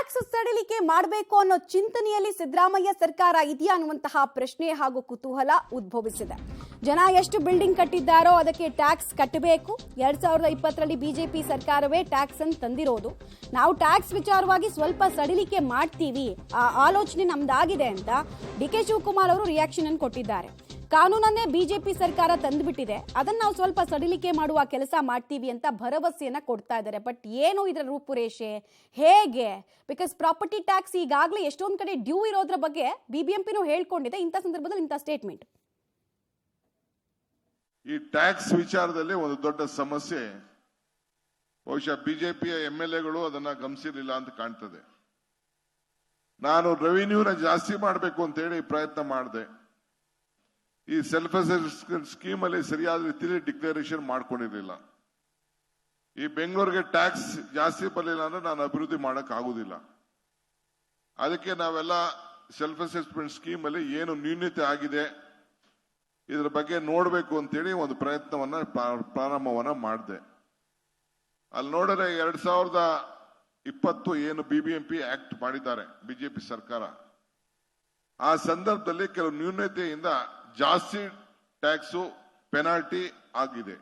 Tax ಸಡಿಲಿಕೆ ಮಾಡಬೇಕು ಅನ್ನೋ ಚಿಂತನೆಯಲ್ಲಿ ಸಿದ್ದರಾಮಯ್ಯ ಸರ್ಕಾರ ಇದೆಯಾ ಅನ್ನುವಂತಹ ಪ್ರಶ್ನೆ ಹಾಗೂ ಕುತೂಹಲ ಉದ್ಭವಿಸಿದೆ. ಜನ ಎಷ್ಟು ಬಿಲ್ಡಿಂಗ್ ಕಟ್ಟಿದ್ದಾರೋ ಅದಕ್ಕೆ ಟ್ಯಾಕ್ಸ್ ಕಟ್ಟಬೇಕು. 2020ರಲ್ಲಿ ಬಿಜೆಪಿ ಸರ್ಕಾರವೇ ಟ್ಯಾಕ್ಸ್ ಅನ್ನು ತಂದಿರೋದು. ನಾವು ಟ್ಯಾಕ್ಸ್ ವಿಚಾರವಾಗಿ ಸ್ವಲ್ಪ ಸಡಿಲಿಕೆ ಮಾಡ್ತೀವಿ, ಆ ಆಲೋಚನೆ ನಮ್ದಾಗಿದೆ ಅಂತ ಡಿ.ಕೆ. ಶಿವಕುಮಾರ್ ಅವರು ರಿಯಾಕ್ಷನ್ ಅನ್ನು ಕೊಟ್ಟಿದ್ದಾರೆ. ಕಾನೂನನ್ನೇ ಬಿಜೆಪಿ ಸರ್ಕಾರ ತಂದುಬಿಟ್ಟಿದೆ, ಅದನ್ನ ನಾವು ಸ್ವಲ್ಪ ಸಡಿಲಿಕೆ ಮಾಡುವ ಕೆಲಸ ಮಾಡ್ತೀವಿ ಅಂತ ಭರವಸೆಯನ್ನ ಕೊಡ್ತಾ ಇದ್ದಾರೆ. ಬಟ್ ಏನು ಇದರ ರೂಪುರೇಷೆ, ಹೇಗೆ? ಬಿಕಾಸ್ ಪ್ರಾಪರ್ಟಿ ಟ್ಯಾಕ್ಸ್ ಈಗಾಗಲೇ ಎಷ್ಟೊಂದು ಕಡೆ ಡ್ಯೂ ಇರೋದ್ರ ಬಗ್ಗೆ ಬಿಬಿಎಂಪಿನೂ ಹೇಳ್ಕೊಂಡಿದೆ. ಇಂಥ ಸಂದರ್ಭದಲ್ಲಿ ಇಂಥ ಸ್ಟೇಟ್ಮೆಂಟ್. ಈ ಟ್ಯಾಕ್ಸ್ ವಿಚಾರದಲ್ಲಿ ಒಂದು ದೊಡ್ಡ ಸಮಸ್ಯೆ, ಬಹುಶಃ ಬಿಜೆಪಿಯ ಎಂಎಲ್ಎಗಳು ಅದನ್ನ ಗಮನಿಸಿರಲಿಲ್ಲ ಅಂತ ಕಾಣ್ತದೆ. ನಾನು ರೆವಿನ್ಯೂನ ಜಾಸ್ತಿ ಮಾಡಬೇಕು ಅಂತ ಹೇಳಿ ಪ್ರಯತ್ನ ಮಾಡಿದೆ. ಈ ಸೆಲ್ಫ್ ಅಸೆಸ್ಮೆಂಟ್ ಸ್ಕೀಮ್ ಅಲ್ಲಿ ಸರಿಯಾದ ರೀತಿಯಲ್ಲಿ ಡಿಕ್ಲರೇಷನ್ ಮಾಡ್ಕೊಂಡಿರಲಿಲ್ಲ. ಈ ಬೆಂಗಳೂರಿಗೆ ಟ್ಯಾಕ್ಸ್ ಜಾಸ್ತಿ ಬರಲಿಲ್ಲ ಅಂದ್ರೆ ನಾನು ಅಭಿವೃದ್ಧಿ ಮಾಡಕ್ ಆಗುದಿಲ್ಲ. ಅದಕ್ಕೆ ನಾವೆಲ್ಲ ಸೆಲ್ಫ್ ಅಸೆಸ್ಮೆಂಟ್ ಸ್ಕೀಮ್ ಅಲ್ಲಿ ಏನು ನ್ಯೂನ್ಯತೆ ಆಗಿದೆ ಇದರ ಬಗ್ಗೆ ನೋಡಬೇಕು ಅಂತೇಳಿ ಒಂದು ಪ್ರಯತ್ನವನ್ನ ಪ್ರಾರಂಭವನ್ನ ಮಾಡಿದೆ. ಅಲ್ಲಿ ನೋಡಿದ್ರೆ 2020 ಏನು ಬಿಬಿಎಂಪಿ ಆಕ್ಟ್ ಮಾಡಿದ್ದಾರೆ ಬಿಜೆಪಿ ಸರ್ಕಾರ, ಆ ಸಂದರ್ಭದಲ್ಲಿ ಕೆಲವು ನ್ಯೂನ್ಯತೆಯಿಂದ ಜಾಸ್ತಿ ಟ್ಯಾಕ್ಸು ಪೆನಾಲ್ಟಿ ಆಗಿದೆ.